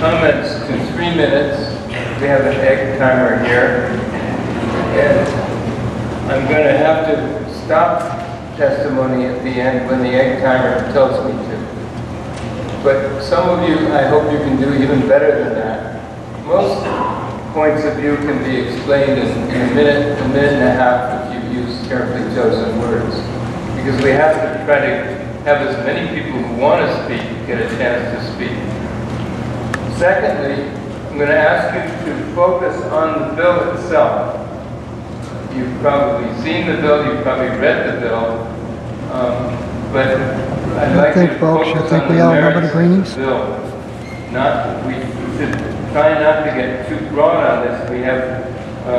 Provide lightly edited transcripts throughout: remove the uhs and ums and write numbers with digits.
comments to 3 minutes. We have an egg timer here. And I'm going to have to stop testimony at the end when the egg timer tells me to. But some of you, I hope you can do even better than that. Most points of view can be explained in a minute and a half if you use carefully chosen words. Because we have to try to have as many people who want to speak get a chance to speak. Secondly, I'm going to ask you to focus on the bill itself. You've probably seen the bill, you've probably read the bill, but I'd like to focus on the merits of the bill. We should try not to get too broad on this. We have a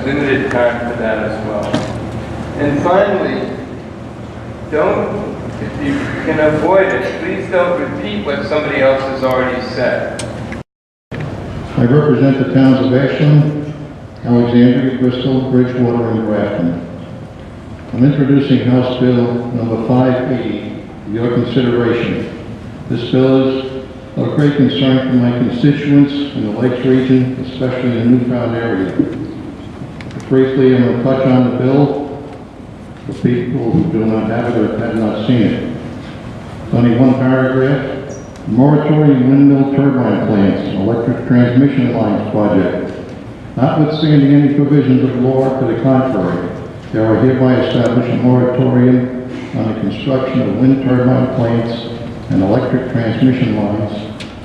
limited time for that as well. And finally, if you can avoid it, please don't repeat what somebody else has already said. I represent the towns of Ashland, Alexandria, Bristol, Bridgewater, and Grafton. I'm introducing House Bill number 580 for your consideration. This bill is of great concern for my constituents in the Lakes region, especially in the Newfound area. Briefly, I'm going to touch on the bill for people who do not have it or have not seen it. Only one paragraph. Moratorium windmill turbine plants, electric transmission lines project. Notwithstanding any provisions of law to the contrary, there are hereby established a moratorium on the construction of wind turbine plants and electric transmission lines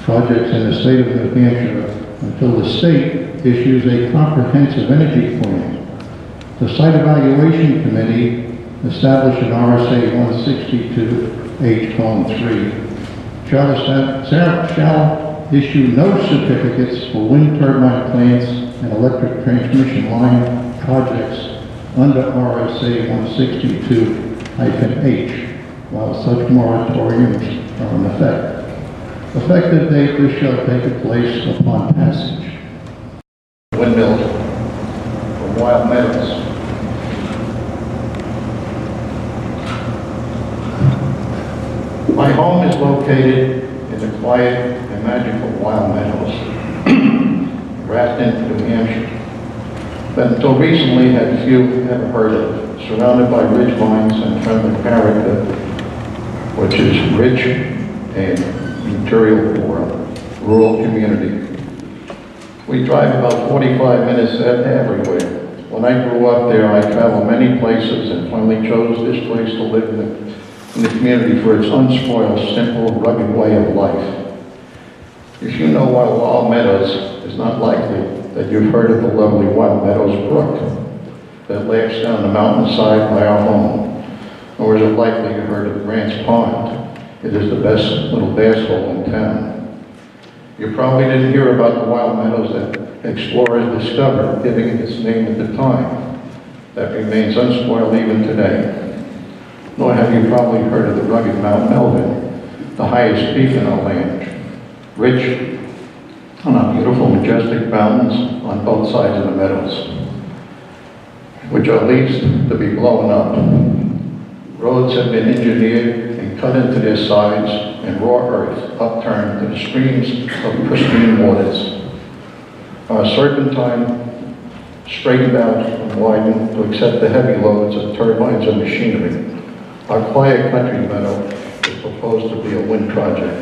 projects in the state of New Hampshire until the state issues a comprehensive energy plan. The Site Evaluation Committee established in RSA 162H:3 shall issue no certificates for wind turbine plants and electric transmission line projects under RSA 162-H while such moratoriums are in effect. Effective date, this shall take place upon passage. Windmills for wild meadows. My home is located in the quiet and magical wild meadows, Grafton, New Hampshire, but until recently had few ever heard of, surrounded by ridge lines and friendly character, which is rich and material for a rural community. We drive about 45 minutes everywhere. When I grew up there, I traveled many places and finally chose this place to live in the community for its unspoiled, simple, rugged way of life. If you know Wild Meadows, it's not likely that you've heard of the lovely Wild Meadows Brook that laps down the mountainside by our home, nor is it likely you heard of Grant's Pond. It is the best little bass hole in town. You probably didn't hear about the Wild Meadows that explorers discovered, giving it its name at the time. That remains unspoiled even today. Nor have you probably heard of the rugged Mount Melvin, the highest peak in our land, rich on our beautiful, majestic mountains on both sides of the meadows, which are leaves to be blown up. Roads have been engineered and cut into their sides, and raw earth upturned to the streams of pristine waters. Our serpentine straightened out and widened to accept the heavy loads of turbines and machinery. Our quiet country meadow is proposed to be a wind project,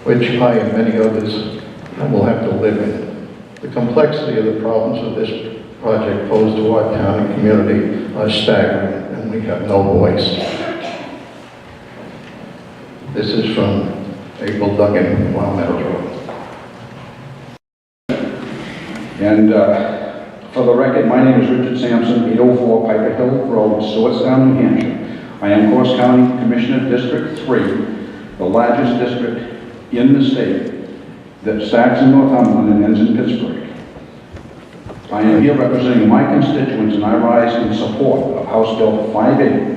which I and many others will have to live in. The complexity of the problems of this project posed to our town and community are staggering, and we have no voice. This is from April Duggan, Wild Meadows Road. And for the record, my name is Richard Sampson, 804 Piper Hill Road, Stewartstown, New Hampshire. I am Course County Commissioner District 3, the largest district in the state that starts in Northumberland and ends in Pittsburgh. I am here representing my constituents, and I rise in support of House Bill 580.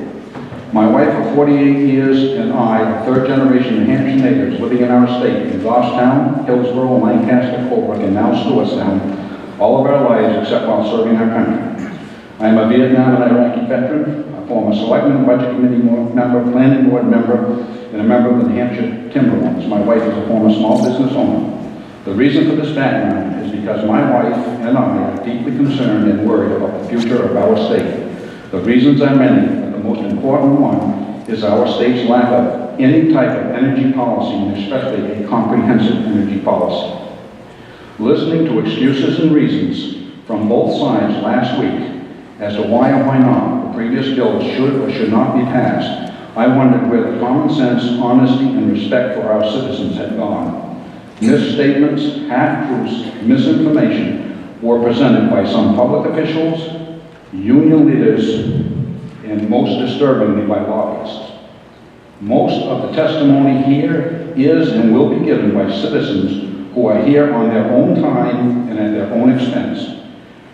My wife of 48 years and I are third-generation New Hampshire natives living in our state in Goffstown, Hillsborough, Lancaster, Colebrook, and now Stewartstown, all of our lives except while serving our country. I am a Vietnam and Iraqi veteran, a former selectman, budget committee member, planning board member, and a member of the New Hampshire Timberlands. My wife is a former small business owner. The reason for this background is because my wife and I are deeply concerned and worried about the future of our state. The reasons are many, but the most important one is our state's lack of any type of energy policy, and especially a comprehensive energy policy. Listening to excuses and reasons from both sides last week as to why or why not the previous bill should or should not be passed, I wondered where the common sense, honesty, and respect for our citizens had gone. Misstatements, half-truths, misinformation were presented by some public officials, union leaders, and most disturbingly by lobbyists. Most of the testimony here is and will be given by citizens who are here on their own time and at their own expense.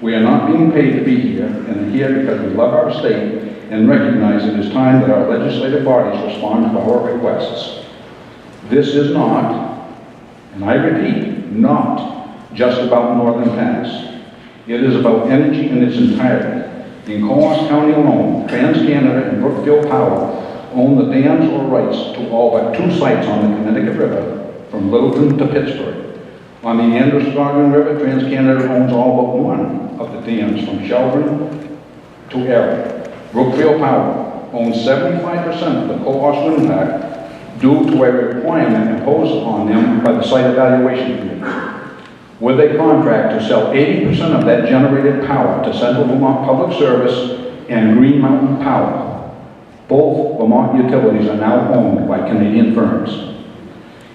We are not being paid to be here, and are here because we love our state and recognize it is time that our legislative bodies respond to our requests. This is not, and I repeat, not just about Northern Pass. It is about energy in its entirety. In Coos County alone, TransCanada and Brookfield Power own the dams or rights to all but 2 sites on the Connecticut River, from Littleton to Pittsburgh. On the Androscoggin River, TransCanada owns all but 1 of the dams from Shelburne to Erie. Brookfield Power owns 75% of the Coos Wind Park due to a requirement imposed on them by the Site Evaluation Committee, with a contract to sell 80% of that generated power to Central Vermont Public Service and Green Mountain Power. Both Vermont utilities are now owned by Canadian firms.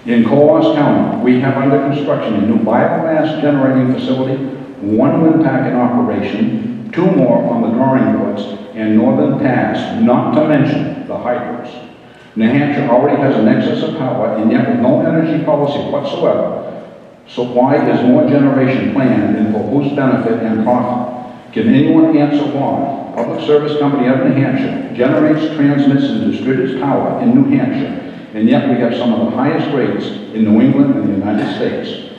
In Coos County, we have under construction a new biomass generating facility, 1 wind park in operation, 2 more on the drawing boards, and Northern Pass, not to mention the hydros. New Hampshire already has an excess of power, and yet with no energy policy whatsoever. So why is more generation planned, and for whose benefit and profit? Can anyone answer why Public Service Company of New Hampshire generates, transmits, and distributes power in New Hampshire, and yet we have some of the highest rates in New England and the United States?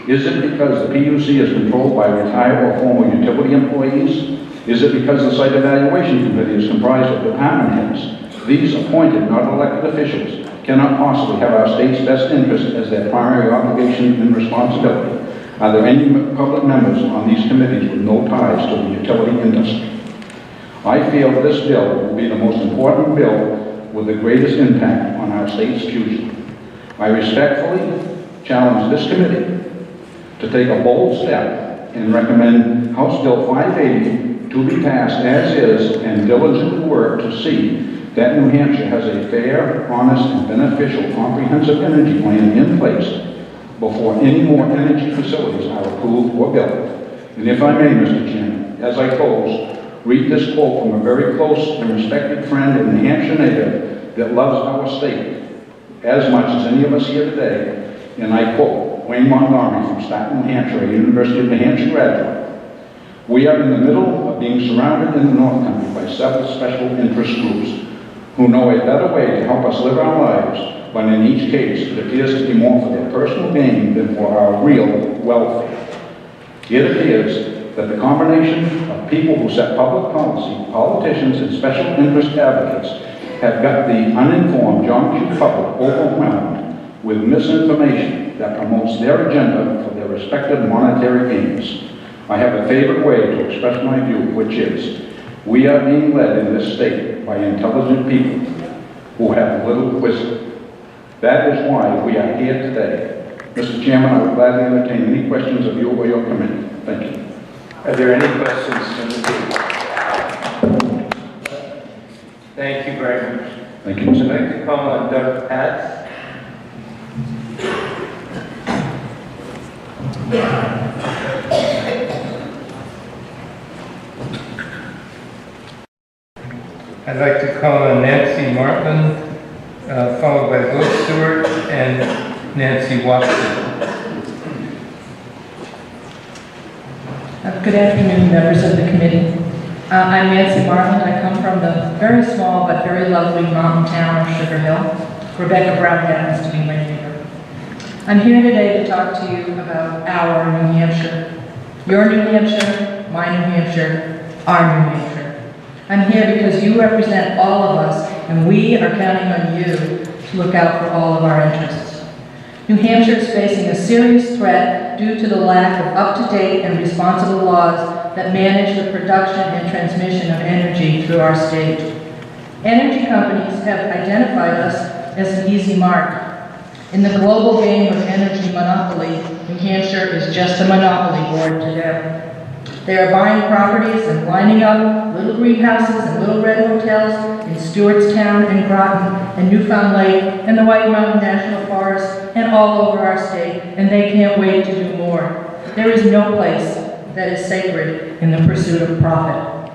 Is it because the PUC is controlled by retired or former utility employees? Is it because the Site Evaluation Committee is comprised of department heads? These appointed, not elected officials cannot possibly have our state's best interest as their primary obligation and responsibility. Are there any public members on these committees with no ties to the utility industry? I feel this bill will be the most important bill with the greatest impact on our state's future. I respectfully challenge this committee to take a bold step and recommend House Bill 580 to be passed as is, and diligently work to see that New Hampshire has a fair, honest, and beneficial comprehensive energy plan in place before any more energy facilities are approved or built. And if I may, Mr. Chairman, as I close, read this quote from a very close and respected friend and New Hampshire native that loves our state as much as any of us here today, and I quote Wayne Montgomery from Staunton, New Hampshire, a University of New Hampshire graduate. We are in the middle of being surrounded in the North Country by several special interest groups who know a better way to help us live our lives, but in each case it appears to be more for their personal gain than for our real welfare. It appears that the combination of people who set public policy, politicians, and special interest advocates have got the uninformed John Q. public overwhelmed with misinformation that promotes their agenda for their respective monetary gains. I have a favorite way to express my view, which is, we are being led in this state by intelligent people who have little wisdom. That is why we are here today. Mr. Chairman, I would gladly entertain any questions of you or your committee. Thank you. Are there any questions from the people? Thank you very much. Thank you, Mr. I'd like to call on Doug Patz. I'd like to call on Nancy Martin, followed by Bill Stewart and Nancy Watson. Good afternoon, members of the committee. I'm Nancy Martin. I come from the very small but very lovely mountain town of Sugar Hill. Rebecca Brown happens to be my neighbor. I'm here today to talk to you about our New Hampshire. Your New Hampshire, my New Hampshire, our New Hampshire. I'm here because you represent all of us, and we are counting on you to look out for all of our interests. New Hampshire is facing a serious threat due to the lack of up-to-date and responsible laws that manage the production and transmission of energy through our state. Energy companies have identified us as an easy mark. In the global game of energy monopoly, New Hampshire is just a monopoly board to them. They are buying properties and lining up little greenhouses and little red hotels in Stewartstown and Groton and Newfound Lake and the White Mountain National Forest and all over our state, and they can't wait to do more. There is no place that is sacred in the pursuit of profit.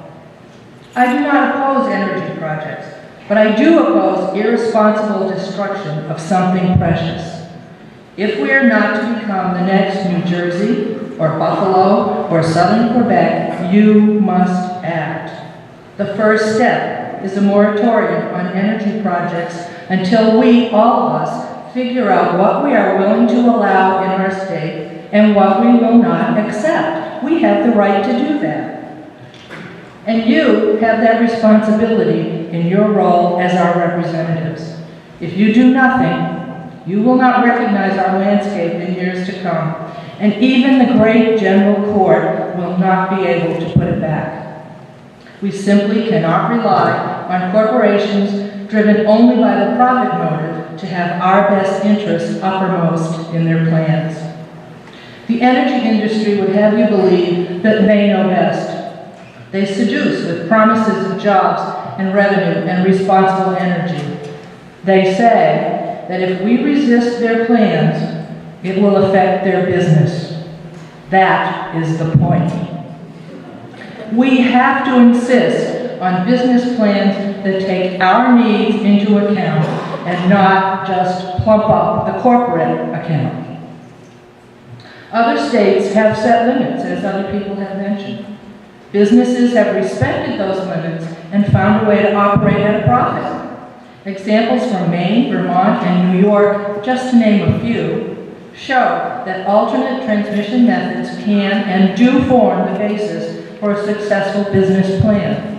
I do not oppose energy projects, but I do oppose irresponsible destruction of something precious. If we are not to become the next New Jersey, or Buffalo, or Southern Quebec, you must act. The first step is a moratorium on energy projects until we, all of us, figure out what we are willing to allow in our state and what we will not accept. We have the right to do that. And you have that responsibility in your role as our representatives. If you do nothing, you will not recognize our landscape in years to come. And even the great general court will not be able to put it back. We simply cannot rely on corporations driven only by the profit motive to have our best interests uppermost in their plans. The energy industry would have you believe that they know best. They seduce with promises of jobs and revenue and responsible energy. They say that if we resist their plans, it will affect their business. That is the point. We have to insist on business plans that take our needs into account and not just plump up the corporate account. Other states have set limits, as other people have mentioned. Businesses have respected those limits and found a way to operate at a profit. Examples from Maine, Vermont, and New York, just to name a few, show that alternate transmission methods can and do form the basis for a successful business plan.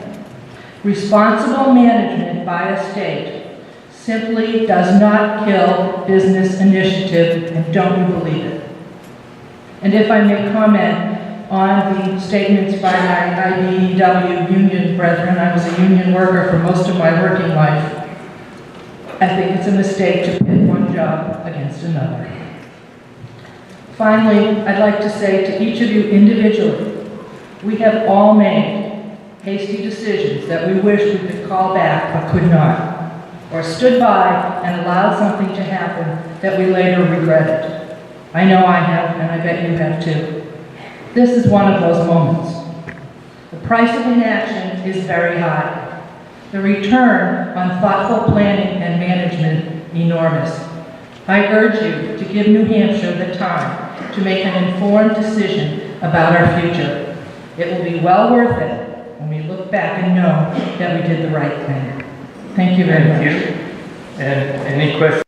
Responsible management by a state simply does not kill business initiative, and don't you believe it. And if I may comment on the statements by my IBEW union brethren, I was a union worker for most of my working life. I think it's a mistake to pit one job against another. Finally, I'd like to say to each of you individually, we have all made hasty decisions that we wish we could call back but could not, or stood by and allowed something to happen that we later regretted. I know I have, and I bet you have too. This is one of those moments. The price of inaction is very high. The return on thoughtful planning and management, enormous. I urge you to give New Hampshire the time to make an informed decision about our future. It will be well worth it when we look back and know that we did the right thing. Thank you very much. Thank you. And any questions?